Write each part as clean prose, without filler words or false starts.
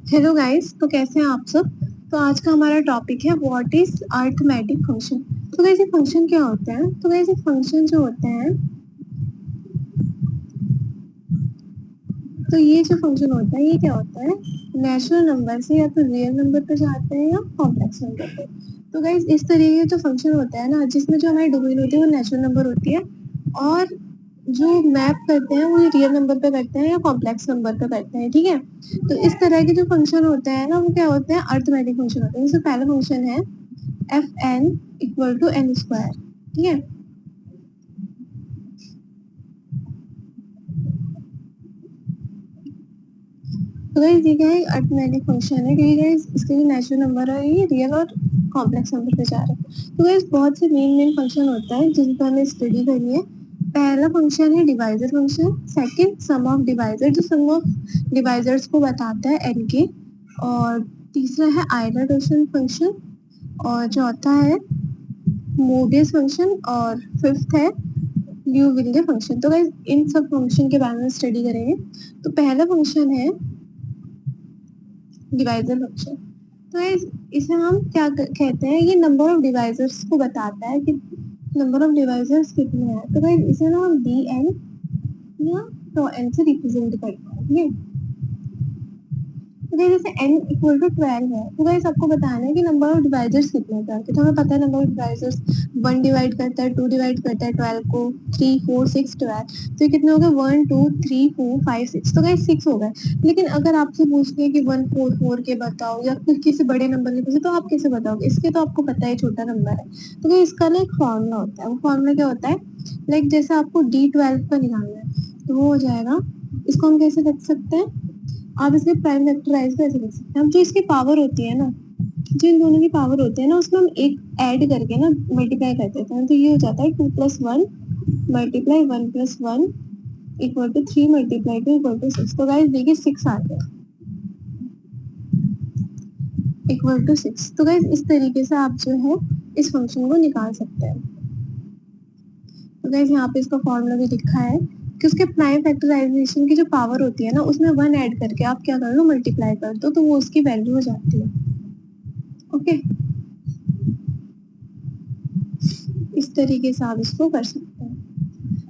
Hello guys, तो कैसे हैं आप सब। तो आज का हमारा टॉपिक है व्हाट इज अरिथमेटिक फंक्शन। तो गाइस ये फंक्शन क्या होते हैं। तो गाइस ये फंक्शन जो होते हैं, तो ये जो फंक्शन होता है ये क्या होता है, नेचुरल नंबर से या तो रियल नंबर पे जाते हैं या कॉम्प्लेक्स नंबर पे। तो गाइस इस तरीके के जो फंक्शन होता है ना, जिसमें जो हमारी डोमेन होती है वो नेचुरल नंबर होती है, और जो मैप करते हैं वो रियल नंबर पे करते हैं या कॉम्प्लेक्स नंबर पे करते हैं। ठीक है, तो इस तरह के जो फंक्शन होते हैं ना वो क्या होते हैं, अरिथमेटिक फंक्शन होते हैं। जैसे पहला फंक्शन है f n equal to n square. ठीक है, तो गाइस ये क्या है, अरिथमेटिक फंक्शन है क्योंकि गाइस इसके जो नेचुरल नंबर है ये रियल और कॉम्प्लेक्स नंबर पे जा रहे हैं। तो गाइस बहुत से मेन फंक्शन होता है जिन पर हमें स्टडी करनी है। पहला फंक्शन है divisor function, second some of divisor जो सम ऑफ डिवाइजर्स को बताता है एन के, और तीसरा है आइलर फंक्शन, और चौथा है मोबियस फंक्शन, और फिफ्थ है ल्यूविल फंक्शन। तो गाइस इन सब फंक्शन के बारे में स्टडी करेंगे। तो पहला फंक्शन है डिवाइजर फंक्शन। तो इसे हम क्या कहते हैं, ये नंबर ऑफ डिवाइजर्स को बताता है कि नंबर ऑफ डिवाइजर्स कितने हैं। तो गाइस इसे ना हम डी एन या तो एन से रिप्रेजेंट करते हैं। ठीक है, तो जैसे n इक्वल टू 12 है, तो गाइस आपको बताना है कि नंबर ऑफ डिवाइजर्स कितने हैं 12 के। तो हमें पता है नंबर ऑफ डिवाइजर्स 1 डिवाइड करता है, 2 डिवाइड करता है 12 को, 3 4 6 12। तो ये कितने हो गए, 1 2 3 4 5 6। तो गाइस 6 हो गए। लेकिन अगर आपसे पूछते हैं कि 1 4 4 के बताओ या फिर किसी बड़े नंबर के पूछे तो आप कैसे बताओगे, इसके तो आपको पता है छोटा नंबर है। तो गाइस इसका ना एक फॉर्मूला होता है। वो फॉर्मूला क्या होता है, लाइक जैसे आपको D12 का निकालना है तो वो हो जाएगा, इसको हम कैसे लिख सकते हैं, आप इसके प्राइम फैक्टराइज कैसे लिख सकते हैं। हम जो इसकी पावर होती है ना, जो इन दोनों की पावर होती है ना, उसमें हम एक ऐड करके ना मल्टीप्लाई कर देते हैं। तो ये हो जाता है 2 + 1 multiply 1 + 1 equal to 3 multiply 2 equal to 6। तो गाइस देखिए 6 आ गया इक्वल टू 6। तो गाइस इस तरीके से आप जो है इस फंक्शन को निकाल सकते हैं। तो गाइस यहाँ पे इसका फॉर्मूला भी लिखा है कि उसके प्राइम फैक्टराइजेशन की जो पावर होती है ना, उसमें 1 ऐड करके आप क्या कर लो, मल्टीप्लाई कर दो, तो वो उसकी वैल्यू हो जाती है। ओके, इस तरीके से आप इसको कर सकते हैं।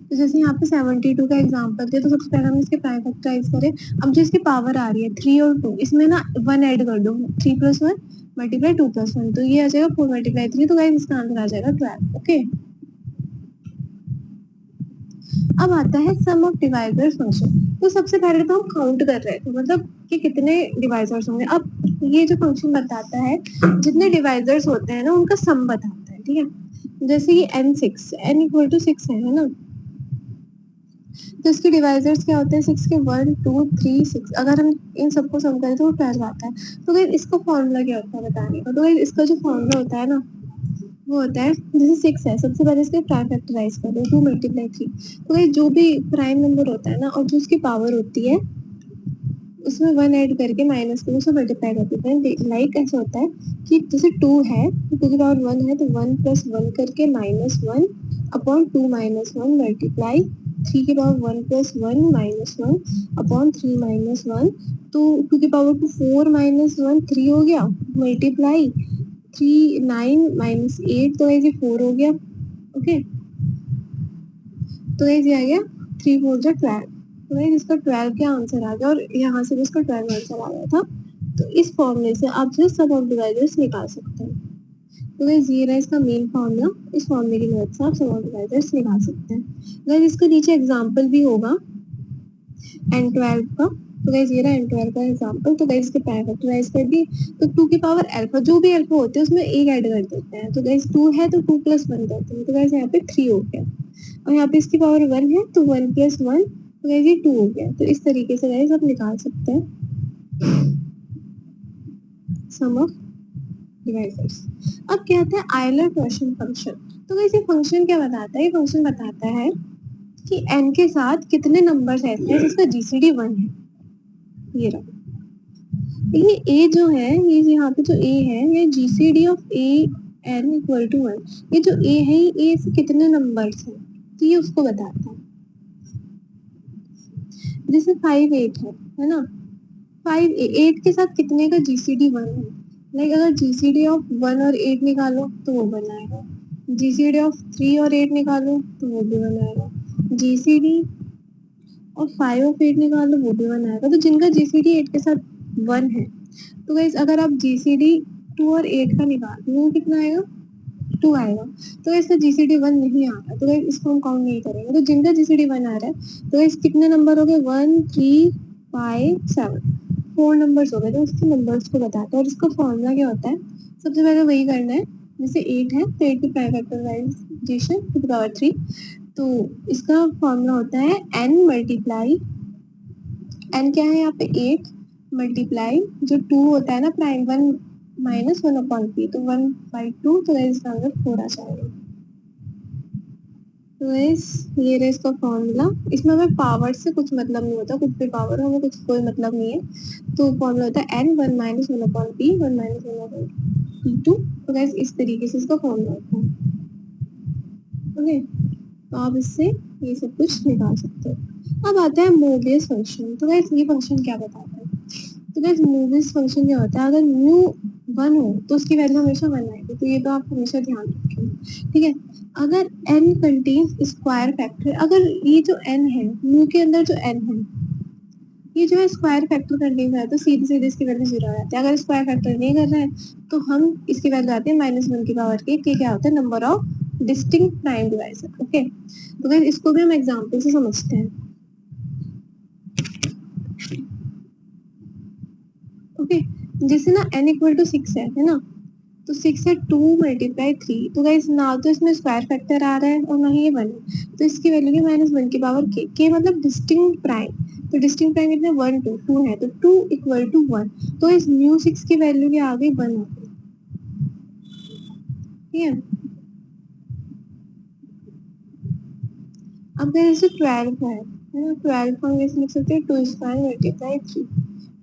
तो जैसे यहाँ पे 72 का एग्जांपल दिया, तो सबसे पहले हम इसके प्राइम फैक्टराइज करें। अब जो इसकी पावर आ रही है 3 और 2, इसमें ना 1 ऐड कर दो, 3 + 1 मल्टीप्लाई 2 + 1, तो ये आ जाएगा 4 मल्टीप्लाई 3। तो गाइस इसका आंसर आ जाएगा 12। ओके, अब आता है सम ऑफ डिवाइजर्स फंक्शन। तो सबसे पहले तो हम काउंट कर रहे थे, मतलब कि कितने डिवाइजर्स होंगे। अब ये जो फंक्शन बताता है जितने डिवाइजर्स होते हैं ना उनका सम बताता है। ठीक है, जैसे कि n इक्वल टू 6 है ना, तो इसके डिवाइजर्स क्या होते हैं, 6 के 1 2 3 6। अगर हम इन सबको सम करें तो वो 12 आता है। तो गाइस इसका फॉर्मूला क्या होता है बताने का। तो गाइस इसका जो फॉर्मूला होता है ना वो होता है, जैसे 6 है, सबसे पहले इसके प्राइम फैक्टराइज कर दो, 2 मल्टीप्लाई 3। तो गाइस जो भी प्राइम नंबर होता है ना और जो उसकी पावर होती है उसमें 1 ऐड करके माइनस को उसे मल्टीप्लाई कर देते हैं। लाइक ऐसा होता है कि जैसे 2 है तो 2 की पावर 1 है, तो 1 + 1 करके -1 अपॉन 2 - 1 मल्टीप्लाई 3 की पावर 1 + 1 -1 अपॉन 3 - 1। तो 2 की पावर 2 4 - 1 3 हो गया, मल्टीप्लाई 3 9 - 8, तो ये 4 हो गया। ओके, तो ये आ गया 3 4 जो 12। तो गाइस इसका 12 क्या आंसर आ गया, और यहाँ से भी इसका 12 आंसर आ गया था। तो इस फॉर्मूले से आप जो सम ऑफ डिवाइजर्स निकाल सकते हैं। तो गाइस ये रहा इसका मेन फॉर्मूला, इस फॉर्मूले की मदद से आप सम ऑफ डिवाइजर्स निकाल सकते हैं। गाइस इसके नीचे एग्जांपल भी होगा n12 का। तो गाइस ये रहा n12 का एग्जांपल। तो गाइस इसके प्राइम फैक्टराइज कर दी, तो 2 की पावर अल्फा, जो भी अल्फा होते हैं उसमें एक ऐड कर देते हैं। तो गाइस 2 है तो 2 + 1 करते हैं, तो गाइस यहाँ पे 3 हो गया, और यहाँ पे इसकी पावर 1 है तो 1 + 1, तो गाइस ये 2 हो गया। तो इस तरीके से गाइस आप निकाल सकते हैं सम ऑफ डिवाइजर्स। अब क्या आता है आइलर-टॉरशन फंक्शन। तो गाइस ये फंक्शन क्या बताता है, ये फंक्शन बताता है कि n के साथ कितने नंबर्स ऐसे हैं जिसका जीसीडी 1 है। ये रहा, ये a जो है, ये यहाँ पे जो a है ये GCD of a n equal to 1। ये जो a है ये a से कितने नंबर्स हैं तो ये उसको बताता है। जैसे 5 8 है ना, 8 के साथ कितने का जीसीडी 1 है? लाइक अगर जीसीडी ऑफ 1 और 8 निकालो तो वो 1 आएगा, जीसीडी ऑफ 3 और 8 निकालो तो वो भी 1 आएगा, जीसीडी और 5 ऑफ 8 निकालो वो भी 1 आएगा। तो जिनका जीसीडी 8 के साथ 1 है, तो गाइस अगर आप जीसीडी 2 और 8 का निकाल वो कितना आएगा? 2 आएगा। तो इसका जीसीडी 1 नहीं आ रहा, तो गाइस इसको हम काउंट नहीं करेंगे। तो जिनका जीसीडी 1 आ रहा है, तो गाइस कितने नंबर हो गए? 1 3 5 7, 4 नंबर्स हो गए। तो उसके नंबर्स को बताते हैं और इसका फॉर्मूला क्या होता है? सबसे पहले वही करना है, जैसे 8 है तो 8 की prime factorization to the power 3, तो इसका फॉर्मूला होता है n मल्टीप्लाई, n क्या है यहाँ पे? 8 मल्टीप्लाई जो 2 होता है ना प्राइम 1 माइनस 1 अपॉन पी, तो 1/2, तो इसका आंसर 4 आ जाएगा। तो ये रहा इसका फॉर्मूला। इसमें हमें पावर से कुछ मतलब नहीं होता, कुछ भी पावर हो हमें कुछ कोई मतलब नहीं है। तो फॉर्मूला होता है n 1 minus 1 upon P, 1 minus 1 upon p2। तो गाइस इस तरीके से इसका फॉर्मूला होता है। ओके, तो आप इससे ये सब कुछ निकाल सकते हो। अब आता है मोबियस फंक्शन। तो गाइस ये फंक्शन क्या बताता है? तो गाइस मोबियस फंक्शन क्या होता है? अगर म्यू 1 हो तो उसकी वैल्यू हमेशा 1 आएगी, तो ये तो आप हमेशा ध्यान रखेंगे, ठीक है। अगर n कंटेन्स स्क्वायर फैक्टर, अगर ये जो n है, म्यू के अंदर जो n है, ये जो है स्क्वायर फैक्टर कंटेन कर रहा है, तो सीधे सीधे इसकी वैल्यू 0 आ जाती है। अगर स्क्वायर फैक्टर नहीं कर रहा है तो हम इसकी वैल्यू आती है -1 की पावर के क्या होता है? Number of distinct prime divisor. Okay, तो गाइस इसको भी हम एग्जांपल से समझते हैं। ओके, जैसे ना n इक्वल टू 6 है ना, तो 6 है 2 मल्टीप्लाई 3, तो गाइस ना तो इसमें स्क्वायर फैक्टर आ रहा है और ना ही ये 1 है, तो इसकी वैल्यू की -1 की पावर के मतलब डिस्टिंक्ट प्राइम। तो डिस्टिंक्ट प्राइम कितने? 1 2 2 है, तो 2 इक्वल टू 1, तो इस म्यू 6 की वैल्यू की आ गई 1 आ गई, ठीक है। अब अगर जैसे 12 है ना, 12 को हम कैसे लिख सकते हैं? 2 स्क्वायर मल्टीप्लाई 3,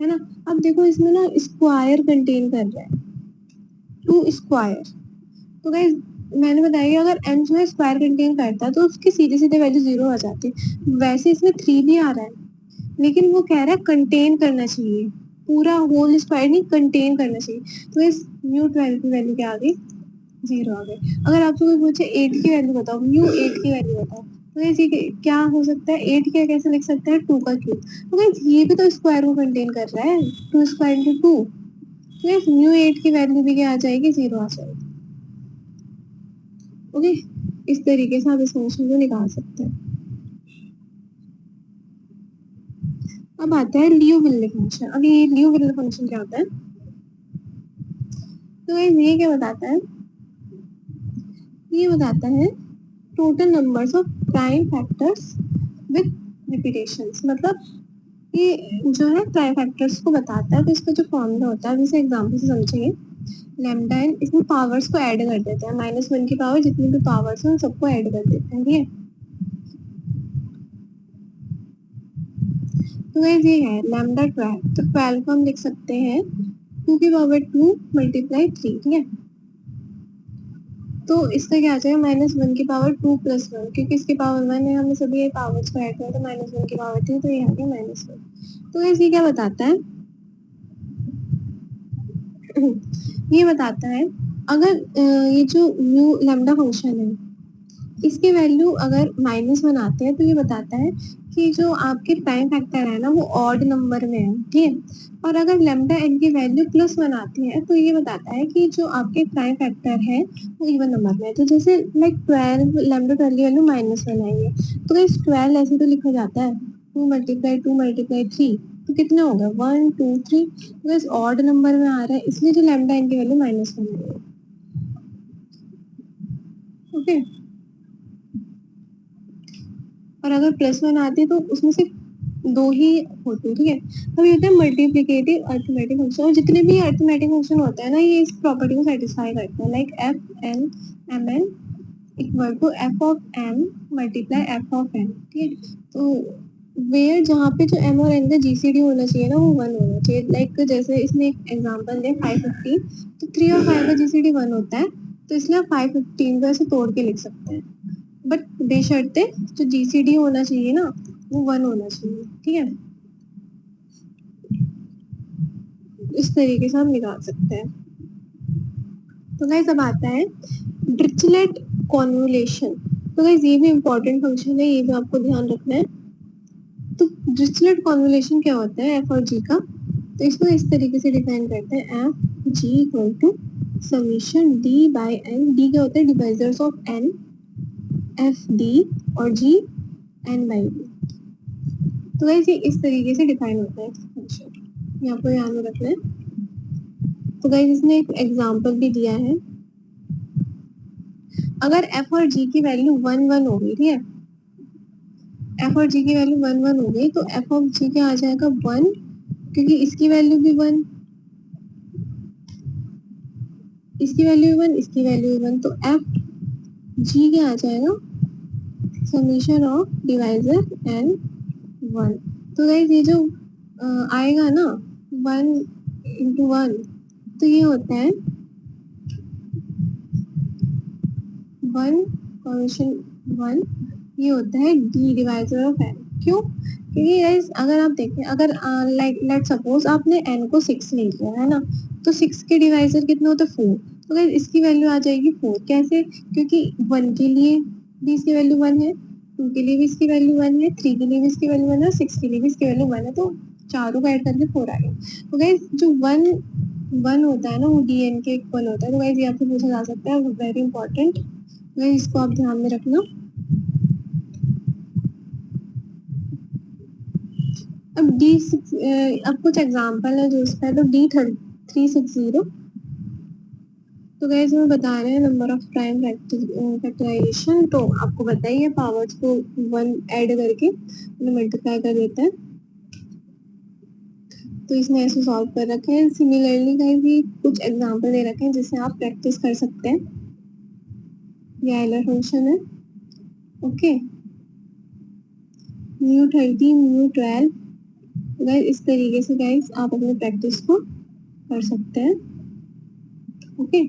है ना। अब देखो इसमें ना स्क्वायर कंटेन कर रहा है, 2 स्क्वायर, तो गाइस मैंने बताया कि अगर n जो है स्क्वायर कंटेन करता है तो उसकी सीधे सीधे वैल्यू 0 आ जाती है। वैसे इसमें 3 भी आ रहा है, लेकिन वो कह रहा है कंटेन करना चाहिए, पूरा होल स्क्वायर नहीं, कंटेन करना चाहिए। तो इस म्यू 12 की वैल्यू क्या आ गई? 0 आ गई। अगर आपसे कोई पूछे 8 की वैल्यू बताओ, म्यू 8 की वैल्यू बताओ, तो गाइस ये क्या हो सकता है? 8 क्या कैसे लिख सकते हैं? 2 का क्यूब। तो गाइस ये भी तो स्क्वायर को कंटेन कर रहा है, 2 स्क्वायर इंटू 2, तो गाइस म्यू 8 की वैल्यू भी क्या आ जाएगी? 0 आ जाएगी। ओके, इस तरीके से आप इस फंक्शन को निकाल सकते हैं। अब आता है लियू विले फंक्शन। अब ये लियू विले फंक्शन क्या होता है? तो ये क्या बताता है? ये बताता है total numbers of prime factors with repetitions, मतलब ये जो है प्राइम फैक्टर्स को बताता है। तो इसका जो फॉर्मूला होता है, जैसे एग्जाम्पल से समझिए, लैम्डा एन, इसमें पावर्स को ऐड कर देते हैं, -1 की पावर जितनी भी पावर्स हैं उन सबको ऐड कर देते हैं, ठीक है। तो ये है लैम्डा 12, तो 12 को हम लिख सकते हैं 2 की पावर 2 मल्टीप्लाई 3, ठीक है। तो इसका क्या आ जाएगा? -1 की पावर 2 प्लस 1, क्योंकि इसकी पावर 1 है, हमने सभी ये पावर्स को ऐड किया तो -1 की पावर 3, तो ये आ गया -1। तो ये क्या बताता है? ये बताता है अगर ये जो म्यू लैम्डा फंक्शन है, इसके वैल्यू अगर -1 आते हैं, तो ये बताता है कि जो आपके प्राइम फैक्टर है ना वो ऑड नंबर में है, ठीक है। और अगर लैम्डा एन की वैल्यू +1 आती है, तो ये बताता है कि जो आपके प्राइम फैक्टर है वो इवन नंबर में है। तो जैसे लाइक 12, लैम्डा 12 की वैल्यू -1 आई है, तो इस 12 ऐसे तो लिखा जाता है 2 मल्टीप्लाई 3, तो कितना होगा? 1 2 3, तो इस ऑड नंबर में आ रहा है, इसलिए जो लैम्डा एन की वैल्यू -1 आई है। ओके, और अगर +1 आती है तो उसमें से 2 ही होते हैं, ठीक है। अब ये होता है मल्टीप्लिकेटिव अरिथमेटिक फंक्शन, और जितने भी अरिथमेटिक फंक्शन होते हैं ना, ये इस प्रॉपर्टी को सेटिस्फाई करते हैं, like f n m n equal to f of m multiply f of n, ठीक है। तो वेयर जहाँ पे जो एम और एन का जीसीडी होना चाहिए ना वो 1 होना चाहिए। लाइक जैसे इसमें एक एग्जांपल है 515, तो 3 और 5 का जीसीडी 1 होता है, तो इसलिए आप 515 को ऐसे तोड़ के लिख सकते हैं। बट बेशर्ते जो जीसीडी होना चाहिए ना वो 1 होना चाहिए, ठीक है। इस तरीके से हम निकाल सकते हैं। तो गाइस अब आता है डिरिचलेट कॉन्वोल्यूशन। तो गाइस ये भी इम्पोर्टेंट फंक्शन है, ये भी आपको ध्यान रखना है। तो डिरिचलेट कॉन्वोल्यूशन क्या होता है एफ और जी का, तो इसको इस तरीके से डिफाइन करते हैं f g equal to summation d by n. D क्या होता है divisors of n, f d और जी एन बाई डी। तो गाइस ये इस तरीके से डिफाइन होता है फंक्शन, ये आपको ध्यान में रखना है। तो गाइस इसने एक एग्जांपल भी दिया है, अगर एफ और जी की वैल्यू 1 1 हो गई, ठीक है, एफ और जी की वैल्यू 1 1 हो गई, तो एफ ऑफ जी क्या आ जाएगा 1, क्योंकि इसकी वैल्यू भी 1, इसकी वैल्यू 1, इसकी वैल्यू 1, तो एफ जी क्या आ जाएगा समीशन ऑफ डिवाइजर एन 1। तो गाइस ये जो आएगा ना 1 × 1, तो ये होता है 1 ये होता है डी डिवाइजर ऑफ एन। क्यों? क्योंकि गाइस अगर आप देखें, अगर लाइक लेट सपोज आपने एन को 6 ले लिया है ना, तो 6 के डिवाइजर कितने होते हैं 4, तो गाइस इसकी वैल्यू आ जाएगी 4। कैसे? क्योंकि 1 के लिए भी इसकी वैल्यू 1 है, 2 के लिए भी इसकी वैल्यू 1 है, 3 के लिए भी इसकी वैल्यू 1 है, 6 के लिए भी इसकी वैल्यू 1 है, तो चारों का ऐड करके 4 आ गया। तो गाइस जो 1 होता है ना वो डी एन के इक्वल होता है। तो गाइस ये आपसे पूछा जा सकता है, वेरी इंपॉर्टेंट, इसको आप ध्यान में रखना। अब अब कुछ एग्जांपल है जो इसका है, तो D360। तो गाइस हमें बता रहे हैं नंबर ऑफ प्राइम फैक्टराइजेशन, तो आपको बताइए पावर्स को 1 ऐड करके मल्टीप्लाई कर देते हैं, तो इसने ऐसे सॉल्व कर रखे हैं। सिमिलरली गाइस ये कुछ एग्जांपल दे रखे हैं जिससे आप प्रैक्टिस कर सकते हैं। ये आयलर फंक्शन है, ओके, μ30 μ12। गाइस इस तरीके से गाइस आप अपनी प्रैक्टिस को कर सकते हैं, ओके।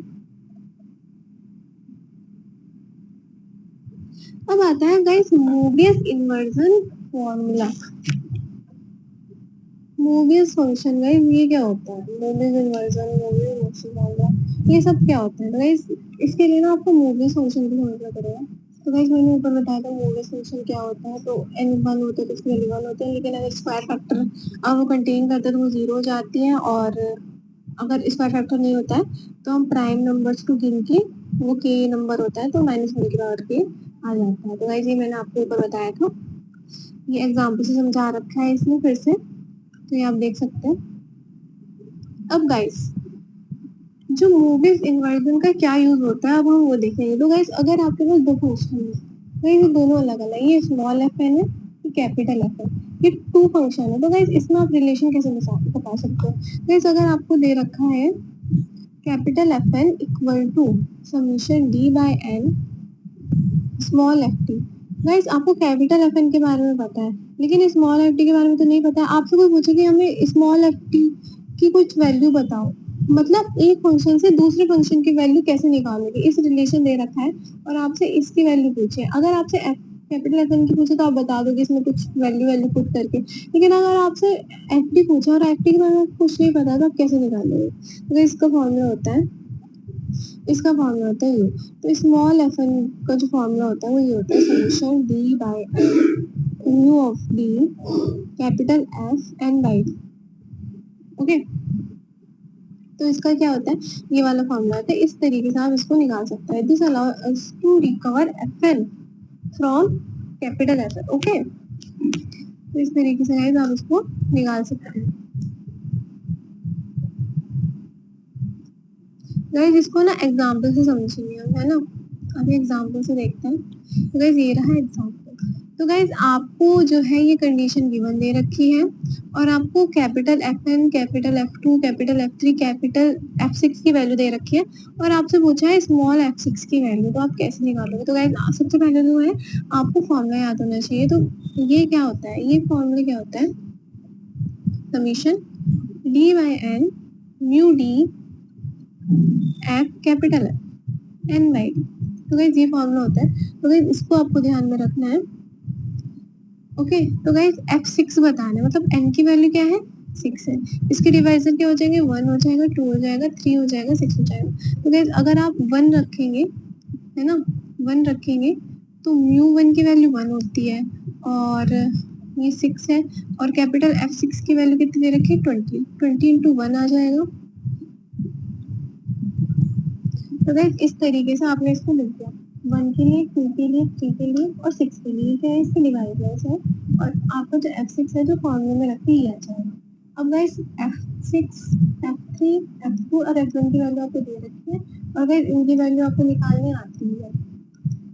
अब आता है guys Mobius inversion formula. Mobius function guys ये क्या होता है, मोबियस इन्वर्जन, मोबियस फॉर्मूला, ये सब क्या होता है? तो गाइस इसके लिए ना आपको मोबियस फंक्शन भी समझना पड़ेगा। तो गाइस मैंने ऊपर बताया था मोबियस फंक्शन क्या होता है, तो n1 होता है तो इसकी वैल्यू 1 होती है, लेकिन अगर स्क्वायर फैक्टर अब वो कंटेन करता है तो वो 0 हो जाती है, और अगर स्क्वायर फैक्टर नहीं होता है तो हम प्राइम नंबर्स को गिन के, वो के नंबर होता है तो -1 के पावर के आ जाता है। तो गाइस ये मैंने आपको ऊपर बताया था, ये एग्जाम्पल से समझा रखा है इसमें फिर से, तो ये आप देख सकते हैं। अब गाइस जो मोबियस इन्वर्जन का क्या यूज होता है अब हम वो देखेंगे। तो गाइस अगर आपके पास दो फंक्शन है, तो ये दोनों अलग अलग, ये स्मॉल एफ एन है, ये कैपिटल एफ एन, ये 2 फंक्शन है। तो गाइस इसमें आप रिलेशन कैसे बता सकते हो? गाइस अगर आपको दे रखा है capital f n equal to summation d by n small f t. Guys आपको कैपिटल एफ एन के बारे में पता है, लेकिन स्मॉल एफ टी के बारे में तो नहीं पता है। आपसे कोई पूछे कि हमें स्मॉल एफ टी की कुछ वैल्यू बताओ, मतलब एक फंक्शन से दूसरे फंक्शन की वैल्यू कैसे निकालोगे, इस रिलेशन दे रखा है और आपसे इसकी वैल्यू पूछे। अगर आपसे कैपिटल एफ एन की पूछे तो आप बता दोगे इसमें कुछ वैल्यू पुट करके, लेकिन अगर आपसे एफ टी पूछा और एफ टी के बारे में कुछ नहीं पता तो आप कैसे निकालोगे? तो इसका फॉर्मूला होता है, इसका फॉर्मूला होता है ये। तो स्मॉल एफ एन का जो फॉर्मूला होता है वो ये होता है summation d by n mu of d capital f n by d, okay. तो इसका क्या होता है, ये वाला फॉर्मूला होता है, इस तरीके से आप इसको निकाल सकते हैं। This allow us to recover f n from capital f n, okay. तो इस तरीके से गाइस आप इसको निकाल सकते हैं। गाइस इसको ना एग्जांपल से समझेंगे हम, है ना। अभी एग्जांपल से देखते हैं। तो गाइस ये रहा एग्जांपल। तो गाइस आपको जो है ये कंडीशन गिवन दे रखी है और आपको capital f n, capital f two, capital f three, capital f six की वैल्यू दे रखी है और आपसे पूछा है स्मॉल एफ सिक्स की वैल्यू, तो आप कैसे निकालोगे? तो गाइस सबसे पहले जो है आपको फॉर्मूला याद होना चाहिए। तो ये क्या होता है, ये फॉर्मूला क्या होता है, summation d by n mu d f capital है एन बाई डी। तो गाइस ये फॉर्मूला होता है, तो गाइस इसको आपको ध्यान में रखना है, ओके। तो गाइस f6 बताना है, मतलब n की वैल्यू क्या है 6 है। इसके डिवाइजर क्या हो जाएंगे, 1 हो जाएगा, 2 हो जाएगा, 3 हो जाएगा, 6 हो जाएगा। तो गाइस अगर आप 1 रखेंगे, है ना, 1 रखेंगे तो म्यू 1 की वैल्यू 1 होती है, और ये 6 है, और कैपिटल F6 की वैल्यू कितनी दे रखी है, 20। 20 इंटू 1 आ जाएगा। तो गाइस इस तरीके से आपने इसको लिख दिया, 1 के लिए, 2 के लिए, 3 के लिए और 6 के लिए, क्या है, इसके डिवाइजर्स है, और आपका जो F6 है जो फॉर्मूले में रखते ही आ जाएगा। अब गाइस F6, F3, F2 और F1 की वैल्यू आपको दे रखी है, और गाइस इनकी वैल्यू आपको निकालनी आती है।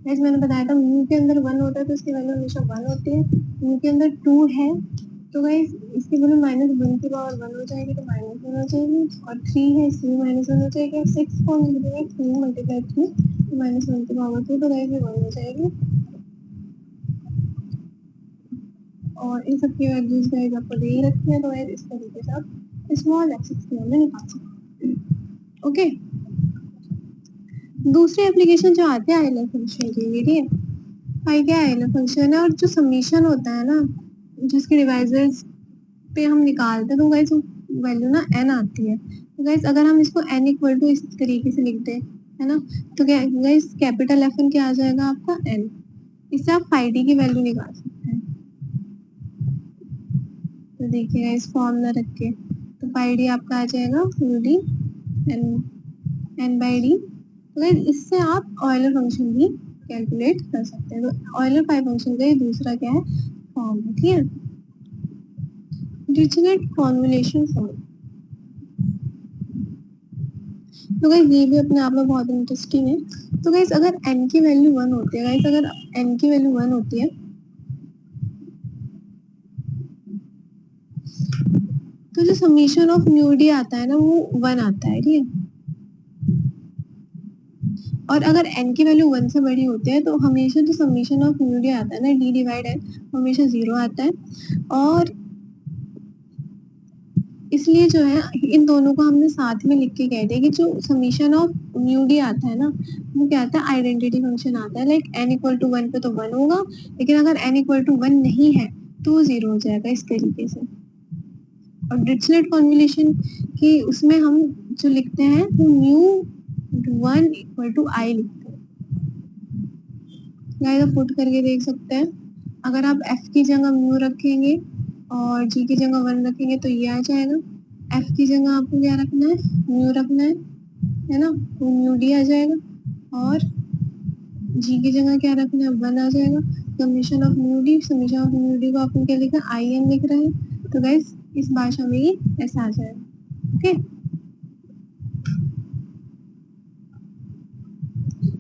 जैसे मैंने बताया था, म्यू के अंदर 1 होता है तो इसकी वैल्यू हमेशा 1 होती है। म्यू के अंदर 2 है तो गाइस इसकी वैल्यू -1 की पावर 1 हो जाएगी, तो -1 हो जाएगी, और 3 है इसलिए -1 हो जाएगी, और 6 को हम लिख देंगे 3 मल्टीप्लाई 3 तो -1 की पावर 2, तो गाइस ये 1 हो जाएगी। और इन सब की वैल्यूज गाइस आपको दे ही रखी है, तो गाइस इस तरीके से आप स्मॉल x6 की वैल्यू निकाल सकते हैं। ओके, दूसरी एप्लीकेशन जो आती है आइलर फंक्शन की, ठीक है, पाई क्या आइलर फंक्शन है, और जो समीशन होता है ना, जिसके डिवाइजर्स पे हम निकालते हैं, तो गाइस वैल्यू ना n आती है। तो गाइस अगर हम इसको n इक्वल टू इस तरीके से लिख दें, है ना, तो क्या गाइस कैपिटल F1 क्या आ जाएगा आपका n। इससे आप फाई डी की वैल्यू निकाल सकते हैं। तो देखिए इस फॉर्मूला रख के, तो फाई डी आपका आ जाएगा full D n by d. तो गाइस इससे आप ऑयलर फंक्शन भी कैलकुलेट कर सकते हैं। तो ऑयलर फाई फंक्शन का ये दूसरा क्या है, फॉर्म है, ठीक है, डिरिचलेट कॉन्वोल्यूशन फॉर्म। तो गाइस ये भी अपने आप में बहुत इंटरेस्टिंग है। तो गाइस अगर n की वैल्यू 1 होती है, गाइस अगर n की वैल्यू 1 होती है तो जो समीशन ऑफ म्यू डी आता है ना वो 1 आता है, ठीक है। और अगर n की वैल्यू 1 से बड़ी होती है तो हमेशा जो समीशन ऑफ म्यू डी आता है ना, d डिवाइड n, हमेशा 0 आता है। और इसलिए जो है इन दोनों को हमने साथ में लिख के कह दिया कि जो समीशन ऑफ म्यू डी आता है ना, वो क्या आता है, आइडेंटिटी फंक्शन आता है। लाइक n इक्वल टू 1 पे तो 1 होगा, लेकिन अगर n इक्वल टू 1 नहीं है तो वो 0 हो जाएगा, इस तरीके से। और डिरिचलेट कॉन्वोल्यूशन की उसमें हम जो लिखते हैं वो म्यू 1 इक्वल टू आई लिखते हैं। गाइस आप पुट करके देख सकते हैं, अगर आप f की जगह म्यू रखेंगे और g की जगह 1 रखेंगे तो ये आ जाएगा। f की जगह आपको क्या रखना है, म्यू रखना है ना, तो म्यू डी आ जाएगा, और g की जगह क्या रखना है, 1 आ जाएगा। Summation of mu D, summation of mu D को आपने क्या लिखा, आई एन लिख रहे हैं, तो गाइस इस भाषा में ये ऐसा आ जाएगा। ओके,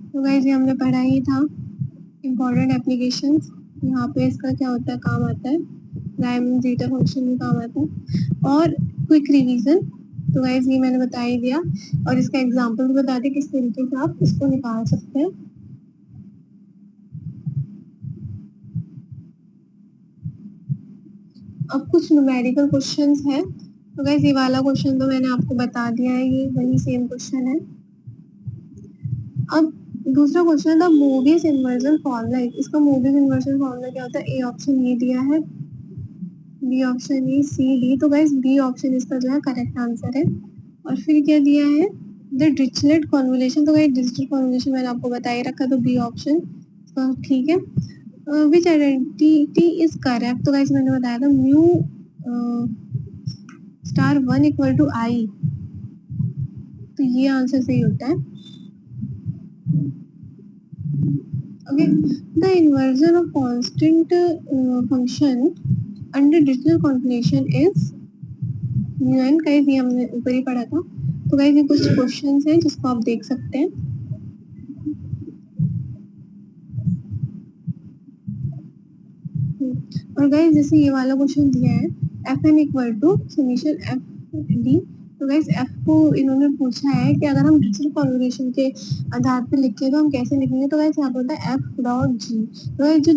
तो गाइस ये हमने पढ़ा ही था इम्पोर्टेंट एप्लीकेशंस। यहाँ पे इसका क्या होता है, काम आता है, रायमंड जीटर फंक्शन में काम आता है। और क्विक रिवीजन, तो गाइस ये मैंने बता ही दिया, और इसका एग्जांपल भी बता दिया किस तरीके से आप इसको निकाल सकते हैं। अब कुछ न्यूमेरिकल क्वेश्चंस हैं। तो गाइस ये वाला क्वेश्चन तो मैंने आपको बता दिया है, ये वही सेम क्वेश्चन है। अब दूसरा क्वेश्चन था मोबियस इन्वर्जन फॉर्मूला। इसका मोबियस इन्वर्जन फॉर्मूला क्या होता है, ए ऑप्शन ये दिया है, b option a, c d. तो गाइस बी ऑप्शन इसका जो है करेक्ट आंसर है। और फिर क्या दिया है, द डिरिचलेट कॉन्वोल्यूशन। तो गाइस डिरिचलेट कॉन्वोल्यूशन मैंने आपको बता ही रखा, तो बी ऑप्शन तो ठीक है। Which identity is correct. तो गाइस मैंने बताया था mu star 1 equal to I, तो ये आंसर सही होता है। Okay, the inversion of constant function under Dirichlet convolution is mu n. Guys ये हमने ऊपर ही पढ़ा था। तो गाइस ये कुछ क्वेश्चंस हैं जिसको आप देख सकते हैं। और गाइस जैसे ये वाला क्वेश्चन दिया है, f n equal to summation f d. तो गाइस एफ को इन्होंने पूछा है कि अगर हम डिरिचलेट कॉन्वोल्यूशन के आधार पर लिखें तो हम कैसे लिखेंगे। तो गाइस यहाँ पे होता है एफ डॉट जी। तो गाइस जो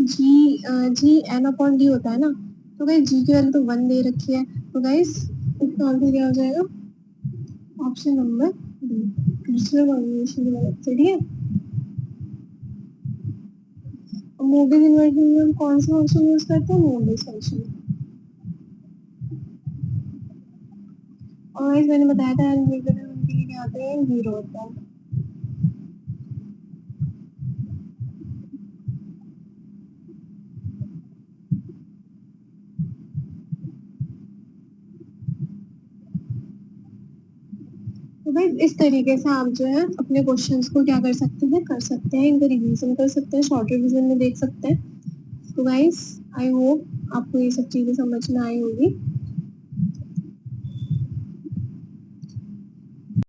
जी एन अपॉन डी होता है ना, तो गाइस जी की वैल्यू तो 1 दे रखी है, तो गाइस इसका आंसर क्या हो जाएगा, option number D, Dirichlet convolution की मदद से, ठीक है। मोबियस इन्वर्जन में हम कौन सा फंक्शन यूज करते हैं, मोबियस फंक्शन। और गाइस मैंने बताया था एल्गोरिथम उनके लिए क्या होता है, जीरो होता है। तो भाई इस तरीके से आप जो है अपने क्वेश्चंस को क्या कर सकते हैं, इनका रिवीजन कर सकते हैं, शॉर्ट रिवीजन में देख सकते हैं। तो गाइस आई होप आपको ये सब चीजें समझ में आई होगी।